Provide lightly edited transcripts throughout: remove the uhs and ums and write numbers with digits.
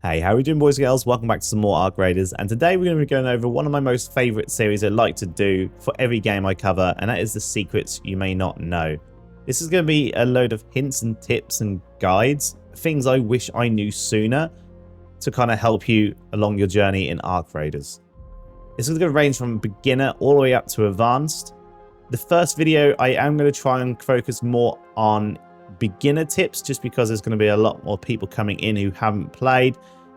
Hey, how are we doing, boys and girls? Welcome back to some more Arc Raiders, and today we're going to be going over one of my most favourite series I like to do for every game I cover, and that is the secrets you may not know. This is going to be a load of hints and tips and guides, things I wish I knew sooner to kind of help you along your journey in Arc Raiders. This is going to range from beginner all the way up to advanced. The first video I am going to try and focus more on beginner tips, just because there's going to be a lot more people coming in who haven't played.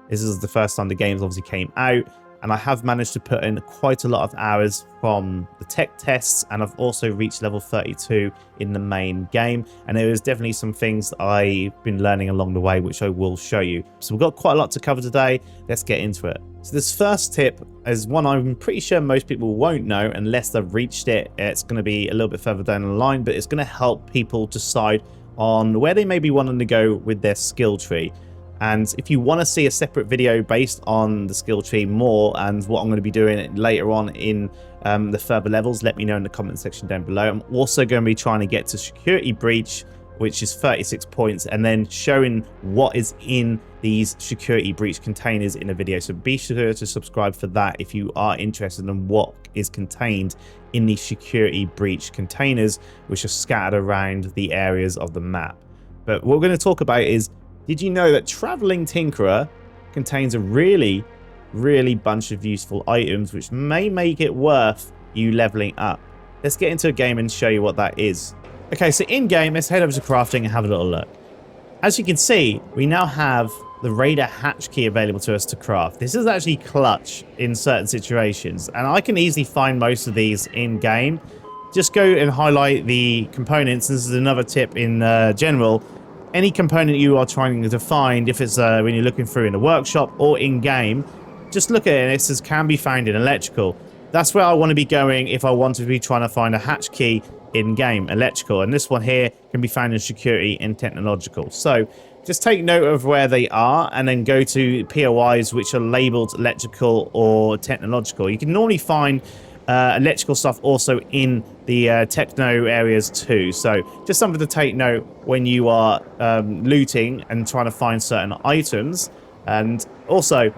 This is the first time the games obviously came out, and I have managed to put in quite a lot of hours from the tech tests, and I've also reached level 32 in the main game, and there is definitely some things that I've been learning along the way which I will show you. So we've got quite a lot to cover today. Let's get into it. So this first tip is one I'm pretty sure most people won't know unless they've reached it. It's going to be a little bit further down the line, but it's going to help people decide on where they may be wanting to go with their skill tree. And if you want to see a separate video based on the skill tree more and what I'm going to be doing later on in the further levels, let me know in the comment section down below. I'm also going to be trying to get to security breach, which is 36 points, and then showing what is in these security breach containers in a video. So be sure to subscribe for that if you are interested in what is contained in these security breach containers, which are scattered around the areas of the map. But what we're going to talk about is, did you know that Traveling Tinkerer contains a really bunch of useful items which may make it worth you leveling up? Let's get into a game and show you what that is. Okay, so in game, let's head over to crafting and have a little look. As you can see, we now have the Raider hatch key available to us to craft. This is actually clutch in certain situations, and I can easily find most of these in game. Just go and highlight the components. This is another tip in general. Any component you are trying to find, if it's when you're looking through in the workshop or in game, just look at it and it says can be found in electrical. That's where I want to be going if I want to be trying to find a hatch key in game, electrical. And this one here can be found in security and technological. So just take note of where they are and then go to POIs which are labeled electrical or technological. You can normally find electrical stuff also in the techno areas too. So just something to take note when you are looting and trying to find certain items. And also,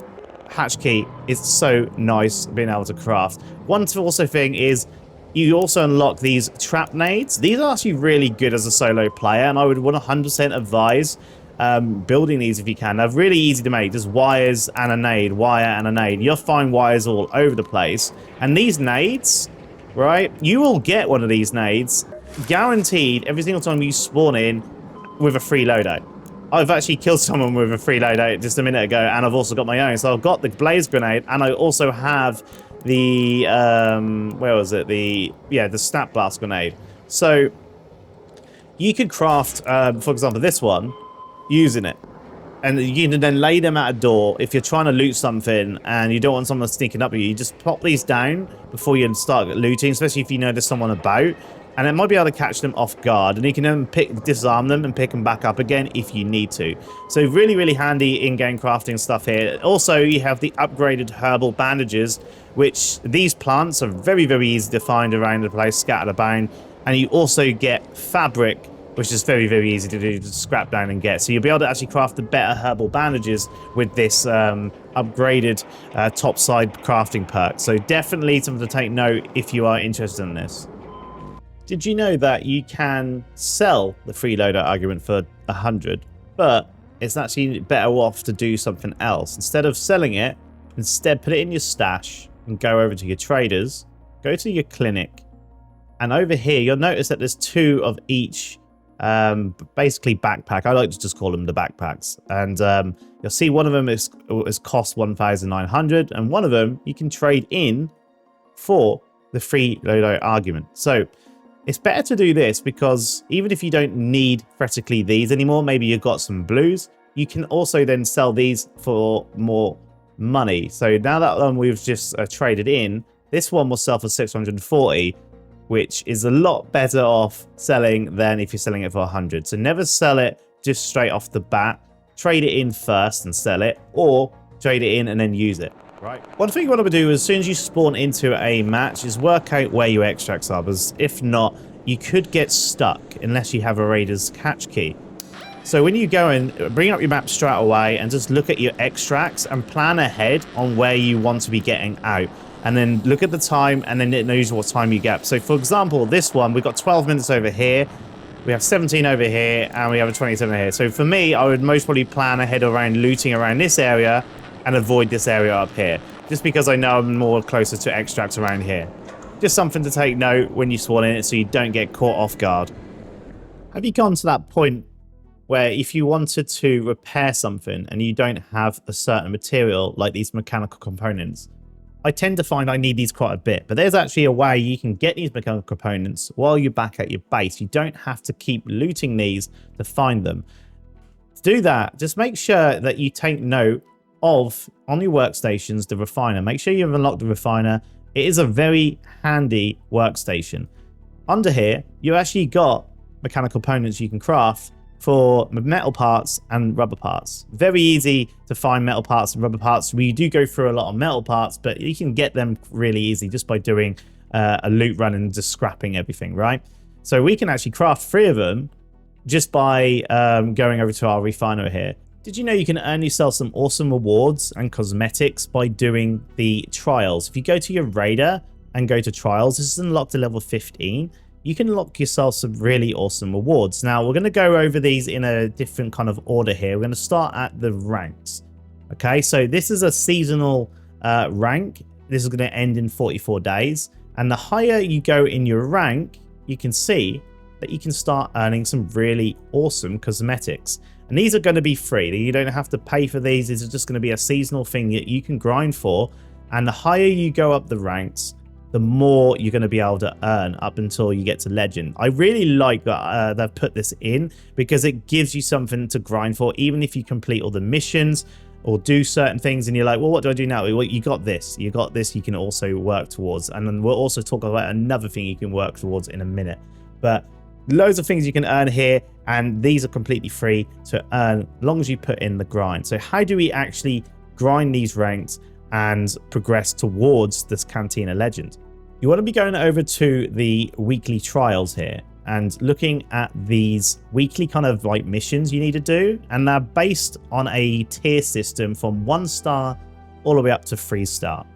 hatch key is so nice being able to craft. One also thing is, you also unlock these trap nades. These are actually really good as a solo player, and I would 100% advise building these if you can. They're really easy to make. Just wires and a nade, wire and a nade. You'll find wires all over the place. And these nades, right, you will get one of these nades guaranteed every single time you spawn in with a free loadout. I've actually killed someone with a free loadout just a minute ago, and I've also got my own. So I've got the blaze grenade, and I also have the where was it, the snap blast grenade. So you could craft for example this one using it, and you can then lay them at a door if you're trying to loot something and you don't want someone sneaking up at you. You just pop these down before you start looting, especially if you know there's someone about, and it might be able to catch them off guard, and you can then disarm them and pick them back up again if you need to. So really handy in-game crafting stuff here. Also, you have the upgraded herbal bandages, which these plants are very easy to find around the place, scattered about, and you also get fabric, which is very easy to do, to scrap down and get. So you'll be able to actually craft the better herbal bandages with this upgraded topside crafting perk. So definitely something to take note if you are interested in this. Did you know that you can sell the freeloader argument for 100, but it's actually better off to do something else? Instead of selling it, instead put it in your stash and go over to your traders, go to your clinic, and over here you'll notice that there's two of each basically backpack. I like to just call them the backpacks, and you'll see one of them is cost 1,900, and one of them you can trade in for the free loadout argument. So it's better to do this because even if you don't need practically these anymore, maybe you've got some blues, you can also then sell these for more money. So now that one we've just traded in, this one will sell for 640, which is a lot better off selling than if you're selling it for 100. So never sell it just straight off the bat. Trade it in first and sell it, or trade it in and then use it. Right. One thing you want to do as soon as you spawn into a match is work out where your extracts are, because if not, you could get stuck unless you have a Raider's hatch key. So when you go and bring up your map straight away and just look at your extracts and plan ahead on where you want to be getting out. And then look at the time, and then it knows what time you get. So for example, this one, we've got 12 minutes over here. We have 17 over here, and we have a 27 here. So for me, I would most probably plan ahead around looting around this area and avoid this area up here. Just because I know I'm more closer to extracts around here. Just something to take note when you spawn in it so you don't get caught off guard. Have you gone to that point where if you wanted to repair something and you don't have a certain material, like these mechanical components? I tend to find I need these quite a bit, but there's actually a way you can get these mechanical components while you're back at your base. You don't have to keep looting these to find them. To do that, just make sure that you take note of, on your workstations, the refiner. Make sure you've unlocked the refiner. It is a very handy workstation. Under here, you actually got mechanical components you can craft for metal parts and rubber parts. Very easy to find metal parts and rubber parts. We do go through a lot of metal parts, but you can get them really easy just by doing a loot run and just scrapping everything, right? So we can actually craft 3 of them just by going over to our refiner here. Did you know you can earn yourself some awesome rewards and cosmetics by doing the trials? If you go to your radar and go to trials, this is unlocked to level 15. You can unlock yourself some really awesome rewards. Now, we're going to go over these in a different kind of order here. We're going to start at the ranks. Okay, so this is a seasonal rank. This is going to end in 44 days. And the higher you go in your rank, you can see that you can start earning some really awesome cosmetics. And these are going to be free. You don't have to pay for these. This is just going to be a seasonal thing that you can grind for. And the higher you go up the ranks, the more you're going to be able to earn up until you get to legend. I really like that they've put this in because it gives you something to grind for, even if you complete all the missions or do certain things and you're like, well, what do I do now? Well, you got this you can also work towards. And then we'll also talk about another thing you can work towards in a minute. But loads of things you can earn here, and these are completely free to earn as long as you put in the grind. So how do we actually grind these ranks and progress towards this Cantina Legend? You want to be going over to the weekly trials here and looking at these weekly kind of like missions you need to do, and they're based on a tier system from 1 star all the way up to 3 star.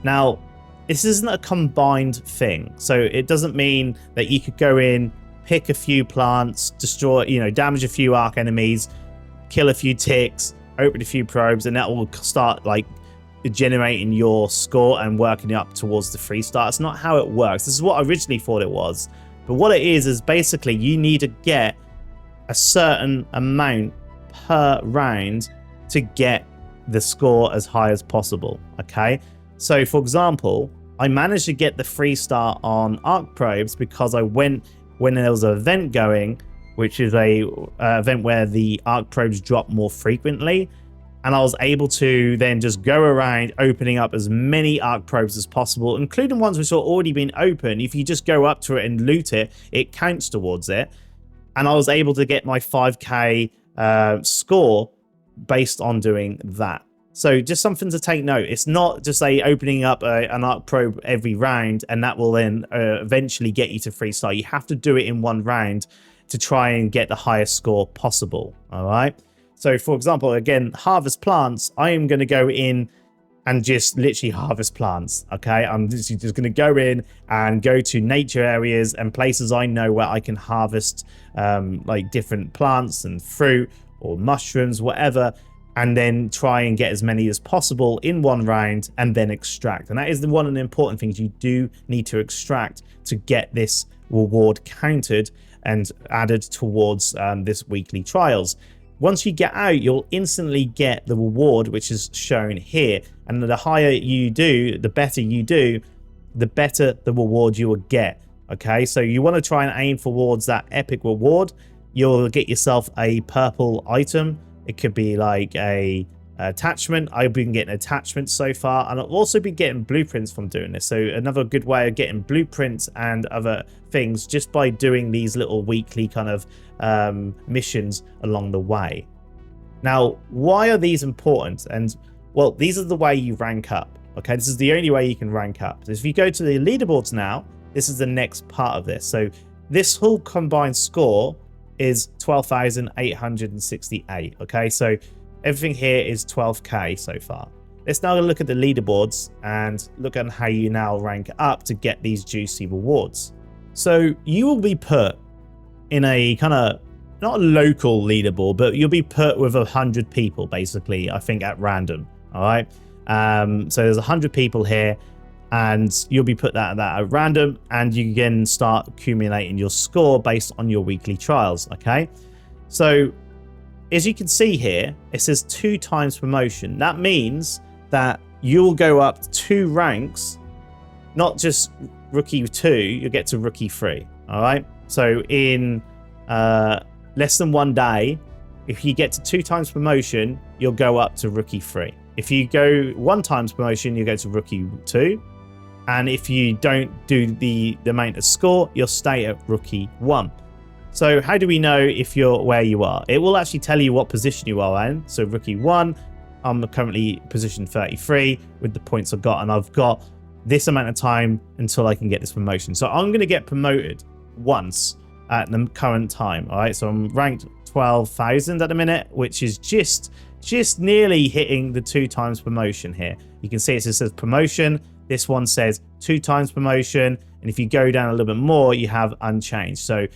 Now, this isn't a combined thing, so it doesn't mean that you could go in, pick a few plants, destroy, damage a few arc enemies, kill a few ticks, open a few probes, and that will start like generating your score and working up towards the 3 star. It's not how it works. This is what I originally thought it was, but what it is basically you need to get a certain amount per round to get the score as high as possible. Okay, so for example, I managed to get the 3 star on arc probes because I went when there was an event going, which is a event where the arc probes drop more frequently. And I was able to then just go around opening up as many arc probes as possible, including ones which are already been open. If you just go up to it and loot it, it counts towards it. And I was able to get my 5k score based on doing that. So just something to take note. It's not just opening up an arc probe every round and that will then eventually get you to 3 star. You have to do it in 1 round to try and get the highest score possible. All right. So for example, again, harvest plants, I am going to go in and just literally harvest plants. Okay. I'm just going to go in and go to nature areas and places I know where I can harvest like different plants and fruit or mushrooms, whatever, and then try and get as many as possible in 1 round and then extract. And that is one of the important things. You do need to extract to get this reward counted and added towards this weekly trials. Once you get out, you'll instantly get the reward, which is shown here. And the higher you do, the better you do, the better the reward you will get. Okay, so you want to try and aim towards that epic reward. You'll get yourself a purple item. It could be like a attachment. I've been getting attachments so far, and I've also been getting blueprints from doing this. So another good way of getting blueprints and other things just by doing these little weekly kind of missions along the way. Now, why are these important? And well, these are the way you rank up. Okay, this is the only way you can rank up. So if you go to the leaderboards now, this is the next part of this. So this whole combined score is 12,868. Okay, so everything here is 12k so far. Let's now look at the leaderboards and look at how you now rank up to get these juicy rewards. So you will be put in a kind of, not a local leaderboard, but you'll be put with 100 people basically, I think, at random. All right. So there's 100 people here, and you'll be put that at random, and you can start accumulating your score based on your weekly trials. Okay. So as you can see here, it says 2 times promotion. That means that you'll go up 2 ranks, not just rookie 2, you'll get to rookie 3. All right. So in less than 1 day, if you get to 2 times promotion, you'll go up to rookie 3. If you go 1 times promotion, you go to rookie 2. And if you don't do the amount of score, you'll stay at rookie 1. So how do we know if you're where you are? It will actually tell you what position you are in. So rookie 1, I'm currently position 33 with the points I've got, and I've got this amount of time until I can get this promotion. So I'm going to get promoted once at the current time. All right, so I'm ranked 12,000 at the minute, which is just nearly hitting the 2 times promotion here. You can see it says promotion. This one says 2 times promotion, and if you go down a little bit more, you have unchanged. So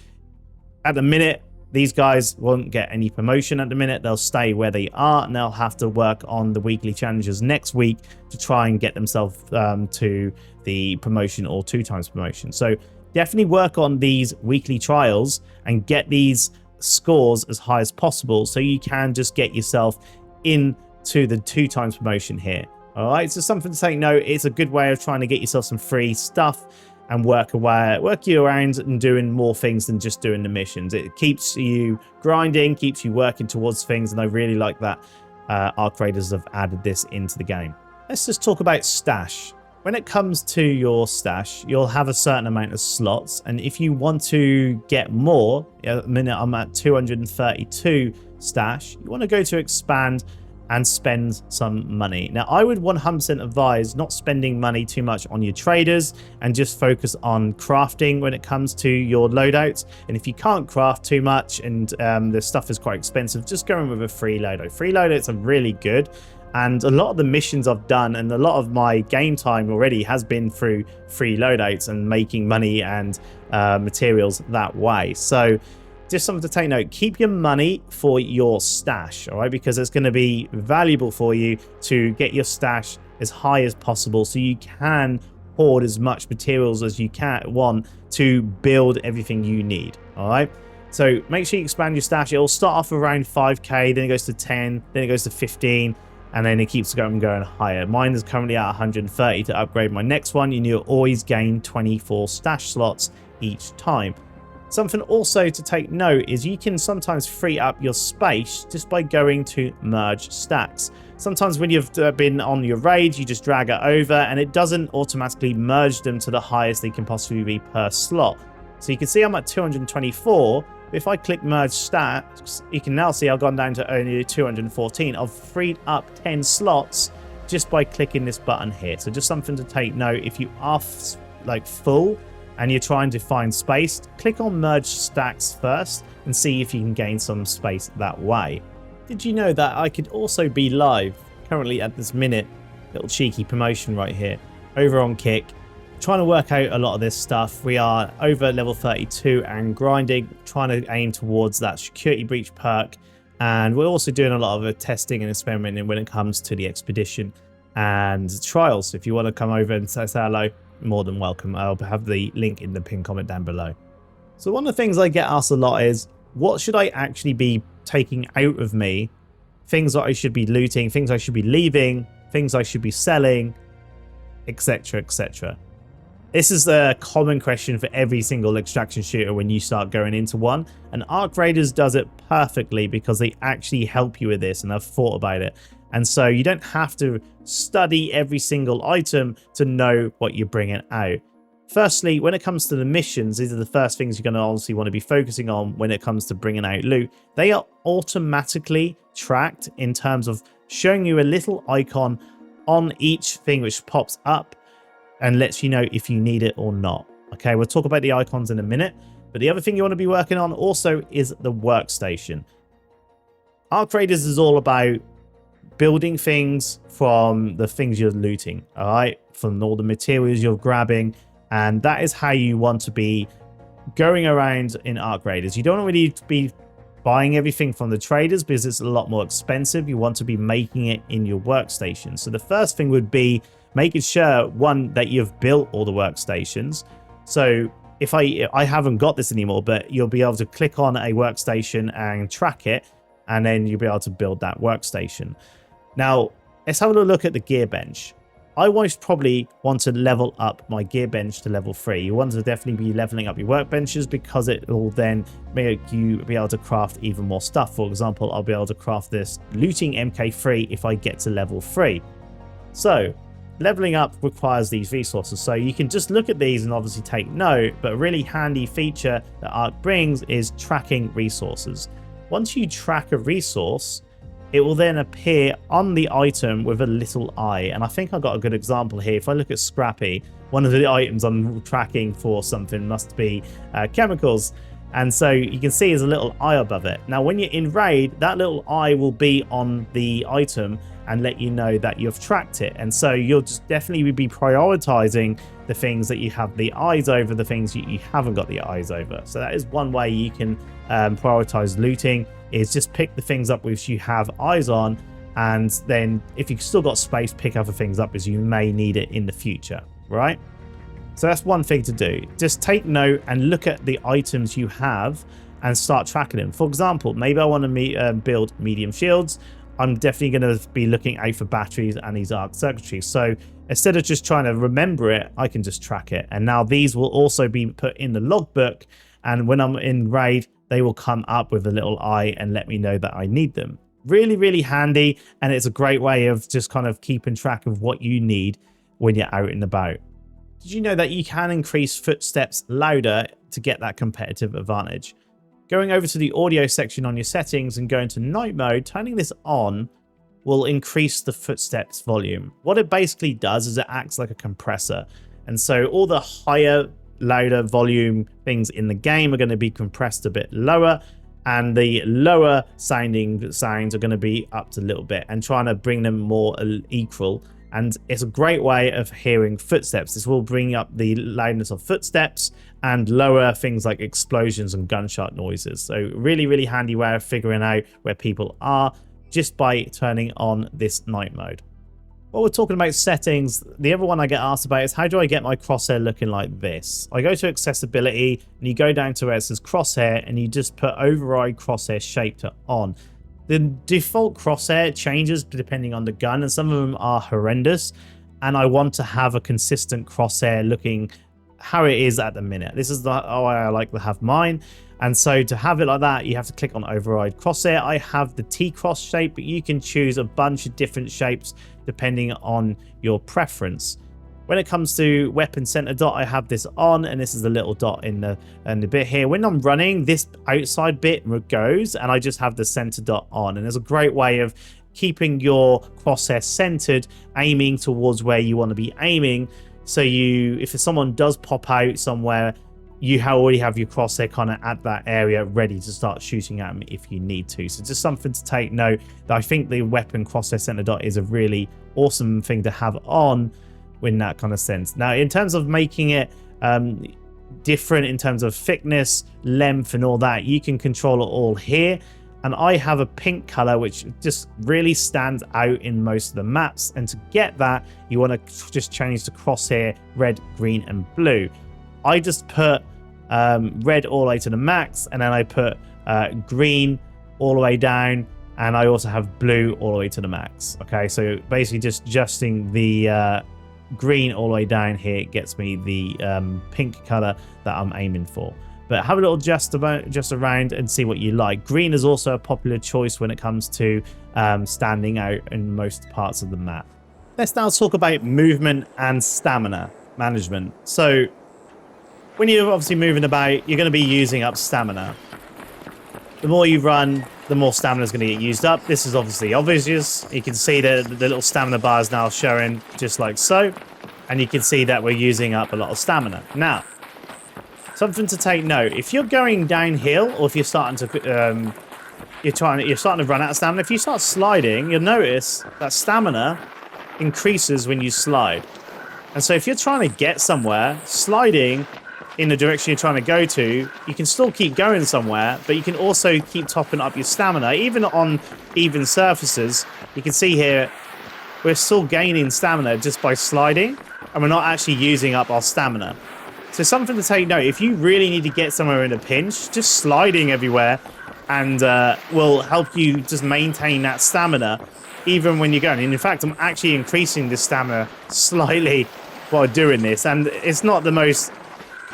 at the minute, these guys won't get any promotion at the minute. They'll stay where they are, and they'll have to work on the weekly challenges next week to try and get themselves to the promotion or 2 times promotion. So definitely work on these weekly trials and get these scores as high as possible so you can just get yourself into the 2 times promotion here. All right, so something to take note. It's a good way of trying to get yourself some free stuff and work you around and doing more things than just doing the missions. It keeps you grinding, keeps you working towards things, and I really like that Arc Raiders have added this into the game. Let's just talk about stash. When it comes to your stash, you'll have a certain amount of slots, and if you want to get more, at the minute I'm at 232 stash, you want to go to expand and spend some money. Now, I would 100% advise not spending money too much on your traders and just focus on crafting when it comes to your loadouts. And if you can't craft too much and the stuff is quite expensive, just going with a free loadout. Free loadouts are really good. And a lot of the missions I've done and a lot of my game time already has been through free loadouts and making money and materials that way. So just something to take note. Keep your money for your stash, all right? Because it's going to be valuable for you to get your stash as high as possible so you can hoard as much materials as you want to build everything you need, all right? So make sure you expand your stash. It'll start off around 5k, then it goes to 10, then it goes to 15, and then it keeps going higher. Mine is currently at 130. To upgrade my next one, you'll always gain 24 stash slots each time. Something also to take note is you can sometimes free up your space just by going to merge stacks. Sometimes when you've been on your raid, you just drag it over and it doesn't automatically merge them to the highest they can possibly be per slot. So you can see I'm at 224. If I click merge stacks, you can now see I've gone down to only 214. I've freed up 10 slots just by clicking this button here. So just something to take note. If you are full and you're trying to find space, click on merge stacks first and see if you can gain some space that way. Did you know that I could also be live currently at this minute? Little cheeky promotion right here over on Kick, trying to work out a lot of this stuff. We are over level 32 and grinding, trying to aim towards that security breach perk, and we're also doing a lot of testing and experimenting when it comes to the expedition and trials. If you want to come over and say hello, more than welcome. I'll have the link in the pinned comment down below. So one of the things I get asked a lot is, what should I actually be taking out of me? Things that I should be looting, things I should be leaving, things I should be selling, etc, etc. This is a common question for every single extraction shooter when you start going into one, and Arc Raiders does it perfectly because they actually help you with this, and I've thought about it. And so you don't have to study every single item to know what you're bringing out. Firstly, when it comes to the missions, these are the first things you're going to obviously want to be focusing on when it comes to bringing out loot. They are automatically tracked in terms of showing you a little icon on each thing which pops up and lets you know if you need it or not. Okay, we'll talk about the icons in a minute, But the other thing you want to be working on also is the workstation. Arc Raiders is all about building things from the things you're looting, all right? From all the materials you're grabbing. And that is how you want to be going around in Arc Raiders. You don't really need to be buying everything from the traders because it's a lot more expensive. You want to be making it in your workstation. So the first thing would be making sure, one, that you've built all the workstations. So if I haven't got this anymore, but you'll be able to click on a workstation and track it, and then you'll be able to build that workstation. Now, let's have a look at the gear bench. I most probably want to level up my gear bench to level 3. You want to definitely be leveling up your workbenches because it will then make you be able to craft even more stuff. For example, I'll be able to craft this looting MK3 if I get to level 3. So, leveling up requires these resources. So you can just look at these and obviously take note, but a really handy feature that Arc brings is tracking resources. Once you track a resource, it will then appear on the item with a little eye. And I think I've got a good example here. If I look at Scrappy, one of the items I'm tracking for something must be chemicals. And so you can see there's a little eye above it. Now, when you're in raid, that little eye will be on the item and let you know that you've tracked it. And so you'll just definitely be prioritizing the things that you have the eyes over, the things you haven't got the eyes over. So that is one way you can prioritize looting, is just pick the things up which you have eyes on, and then if you've still got space, pick other things up as you may need it in the future, right? So that's one thing to do. Just take note and look at the items you have and start tracking them. For example, maybe I want to build medium shields. I'm definitely going to be looking out for batteries and these arc circuitries. So instead of just trying to remember it, I can just track it. And now these will also be put in the logbook. And when I'm in raid, they will come up with a little eye and let me know that I need them. Really, really handy. And it's a great way of just kind of keeping track of what you need when you're out and about. Did you know that you can increase footsteps louder to get that competitive advantage? Going over to the audio section on your settings and going to night mode, turning this on will increase the footsteps volume. What it basically does is it acts like a compressor. And so all the higher, louder volume things in the game are going to be compressed a bit lower, and the lower sounding sounds are going to be upped a little bit and trying to bring them more equal. And it's a great way of hearing footsteps. This will bring up the loudness of footsteps and lower things like explosions and gunshot noises. So really, really handy way of figuring out where people are just by turning on this night mode. While we're talking about settings, the other one I get asked about is how do I get my crosshair looking like this? I go to accessibility and you go down to where it says crosshair and you just put override crosshair shape to on. The default crosshair changes depending on the gun, and some of them are horrendous. And I want to have a consistent crosshair looking how it is at the minute. This is how I like to have mine. And so to have it like that, you have to click on override crosshair. I have the T-cross shape, but you can choose a bunch of different shapes depending on your preference. When it comes to weapon center dot, I have this on, and this is the little dot in the bit here. When I'm running, this outside bit goes, and I just have the center dot on. And there's a great way of keeping your crosshair centered, aiming towards where you want to be aiming. So if someone does pop out somewhere, you already have your crosshair kind of at that area ready to start shooting at them if you need to. So just something to take note that I think the weapon crosshair center dot is a really awesome thing to have on in that kind of sense. Now, in terms of making it different in terms of thickness, length, and all that, you can control it all here. And I have a pink color, which just really stands out in most of the maps. And to get that, you want to just change the crosshair red, green, and blue. I just put red all the way to the max, and then I put green all the way down, and I also have blue all the way to the max. Okay, so basically just adjusting the green all the way down here gets me the pink color that I'm aiming for. But have a little just around and see what you like. Green is also a popular choice when it comes to standing out in most parts of the map. Let's now talk about movement and stamina management. So when you're obviously moving about, you're going to be using up stamina. The more you run, the more stamina is going to get used up. This is obviously obvious. You can see the little stamina bar is now showing just like so. And you can see that we're using up a lot of stamina. Now, something to take note. If you're going downhill, or if you're starting to you're starting to run out of stamina, if you start sliding, you'll notice that stamina increases when you slide. And so if you're trying to get somewhere, sliding in the direction you're trying to go to, you can still keep going somewhere, but you can also keep topping up your stamina. Even on even surfaces, you can see here, we're still gaining stamina just by sliding, and we're not actually using up our stamina. So something to take note, if you really need to get somewhere in a pinch, just sliding everywhere and will help you just maintain that stamina even when you're going. And in fact, I'm actually increasing the stamina slightly while doing this, and it's not the most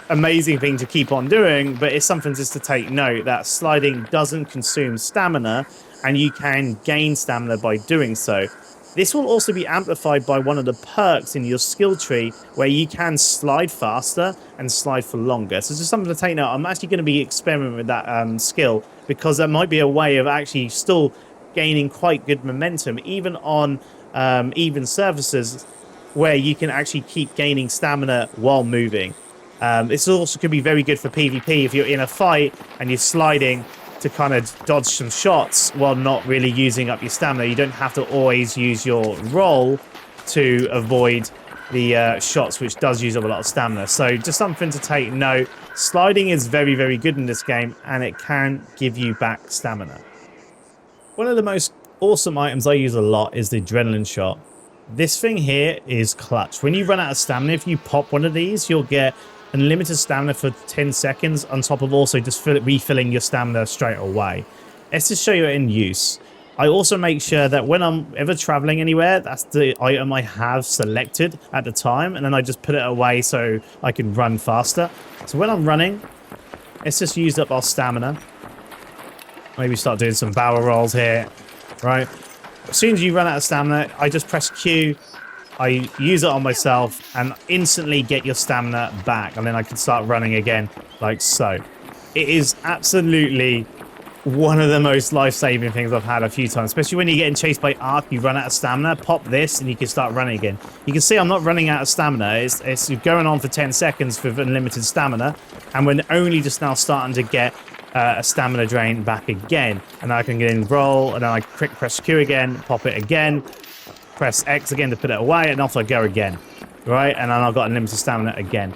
amazing thing to keep on doing, but it's something just to take note that sliding doesn't consume stamina, and you can gain stamina by doing so. This will also be amplified by one of the perks in your skill tree where you can slide faster and slide for longer. So just something to take note. I'm actually going to be experimenting with that skill, because that might be a way of actually still gaining quite good momentum even on even surfaces where you can actually keep gaining stamina while moving. This also could be very good for PvP if you're in a fight and you're sliding to kind of dodge some shots while not really using up your stamina. You don't have to always use your roll to avoid the shots, which does use up a lot of stamina. So just something to take note. Sliding is very, very good in this game, and it can give you back stamina. One of the most awesome items I use a lot is the adrenaline shot. This thing here is clutch. When you run out of stamina, if you pop one of these, you'll get unlimited stamina for 10 seconds on top of also just refilling your stamina straight away. Let's just show you it in use. I also make sure that when I'm ever traveling anywhere, that's the item I have selected at the time, and then I just put it away so I can run faster. So when I'm running, let's just use up our stamina. Maybe start doing some barrel rolls here, right? As soon as you run out of stamina, I just press Q, I use it on myself, and instantly get your stamina back, and then I can start running again, like so. It is absolutely one of the most life-saving things I've had a few times, especially when you're getting chased by Ark, you run out of stamina, pop this, and you can start running again. You can see I'm not running out of stamina. It's going on for 10 seconds with unlimited stamina, and we're only just now starting to get a stamina drain back again. And I can get in roll, and then I quick press Q again, pop it again, press X again to put it away, and off I go again, right? And then I've got unlimited stamina again.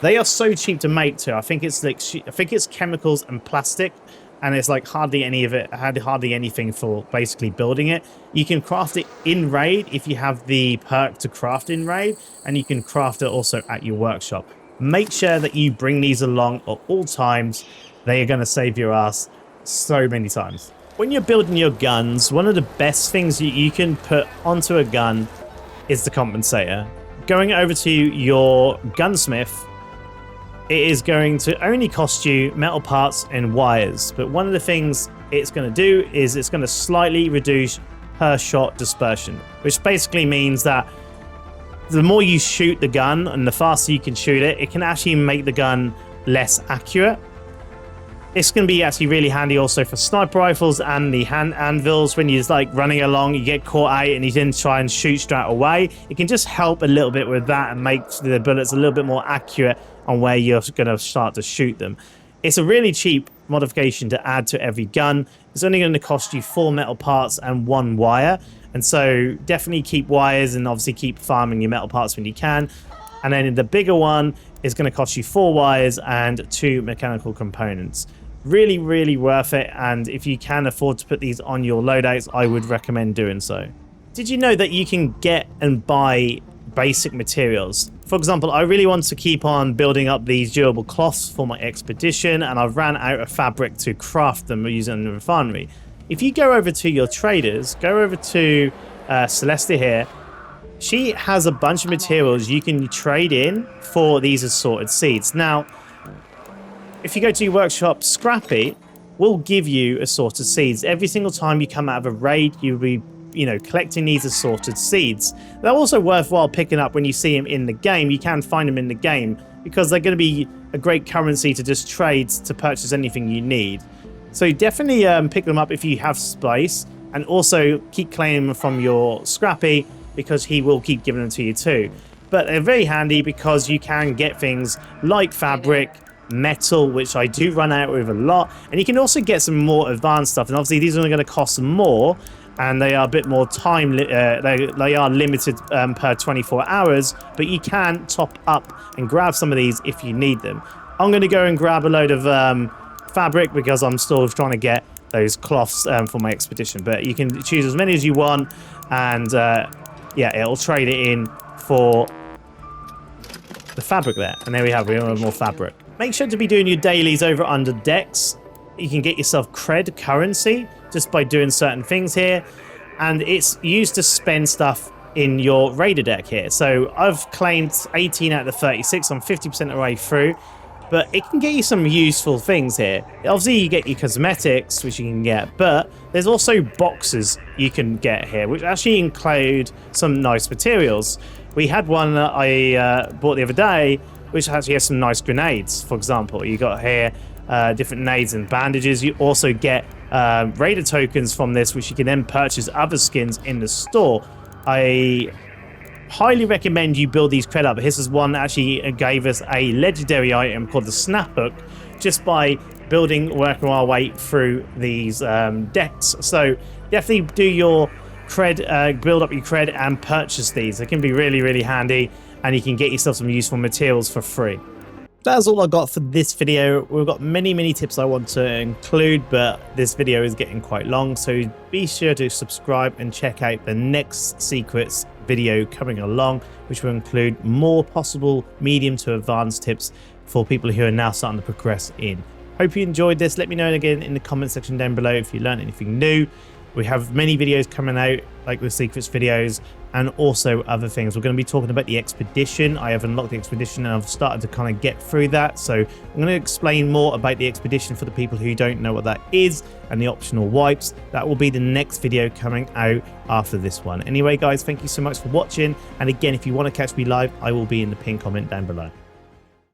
They are so cheap to make too. I think it's chemicals and plastic, and it's like hardly any of it, hardly anything for basically building it. You can craft it in raid if you have the perk to craft in raid, and you can craft it also at your workshop. Make sure that you bring these along at all times. They are going to save your ass so many times. When you're building your guns, one of the best things you can put onto a gun is the compensator. Going over to your gunsmith, it is going to only cost you metal parts and wires. But one of the things it's going to do is it's going to slightly reduce per shot dispersion, which basically means that the more you shoot the gun and the faster you can shoot it, it can actually make the gun less accurate. It's going to be actually really handy also for sniper rifles and the hand anvils. When you're like running along, you get caught out and you then try and shoot straight away. It can just help a little bit with that and make the bullets a little bit more accurate on where you're going to start to shoot them. It's a really cheap modification to add to every gun. It's only going to cost you 4 metal parts and 1 wire. And so definitely keep wires and obviously keep farming your metal parts when you can. And then the bigger one is going to cost you 4 wires and 2 mechanical components. Really, really worth it, and if you can afford to put these on your loadouts, I would recommend doing so. Did you know that you can get and buy basic materials? For example, I really want to keep on building up these durable cloths for my expedition, and I've ran out of fabric to craft them using the refinery. If you go over to your traders, go over to Celeste here, she has a bunch of materials you can trade in for these assorted seeds. Now, if you go to your workshop, Scrappy will give you assorted seeds. Every single time you come out of a raid, you'll be, collecting these assorted seeds. They're also worthwhile picking up when you see them in the game. You can find them in the game because they're going to be a great currency to just trade to purchase anything you need. So definitely pick them up if you have space, and also keep claiming them from your Scrappy because he will keep giving them to you too. But they're very handy because you can get things like fabric, metal, which I do run out with a lot, and you can also get some more advanced stuff, and obviously these are going to cost more, and they are a bit more time, they are limited per 24 hours, but you can top up and grab some of these if you need them. I'm going to go and grab a load of fabric because I'm still trying to get those cloths for my expedition, but you can choose as many as you want, and yeah, it'll trade it in for the fabric there, and there we have more fabric. Make sure to be doing your dailies over under decks. You can get yourself cred currency just by doing certain things here, and it's used to spend stuff in your raider deck here. So I've claimed 18 out of the 36. I'm 50% of the way through, but it can get you some useful things here. Obviously you get your cosmetics, which you can get, but there's also boxes you can get here, which actually include some nice materials. We had one that I bought the other day, which actually has some nice grenades. For example, you got here different nades and bandages. You also get raider tokens from this, which you can then purchase other skins in the store. I highly recommend you build these cred up. This is one that actually gave us a legendary item called the snap hook, just by working our way through these decks. So definitely do your cred, build up your cred and purchase these. They can be really, really handy, and you can get yourself some useful materials for free. That's all I got for this video. We've got many tips I want to include, but this video is getting quite long, so be sure to subscribe and check out the next secrets video coming along, which will include more possible medium to advanced tips for people who are now starting to progress in. Hope you enjoyed this. Let me know again in the comment section down below if you learned anything new. We have many videos coming out, like the secrets videos, and also other things. We're going to be talking about the expedition. I have unlocked the expedition, and I've started to kind of get through that. So I'm going to explain more about the expedition for the people who don't know what that is, and the optional wipes. That will be the next video coming out after this one. Anyway, guys, thank you so much for watching. And again, if you want to catch me live, I will be in the pinned comment down below.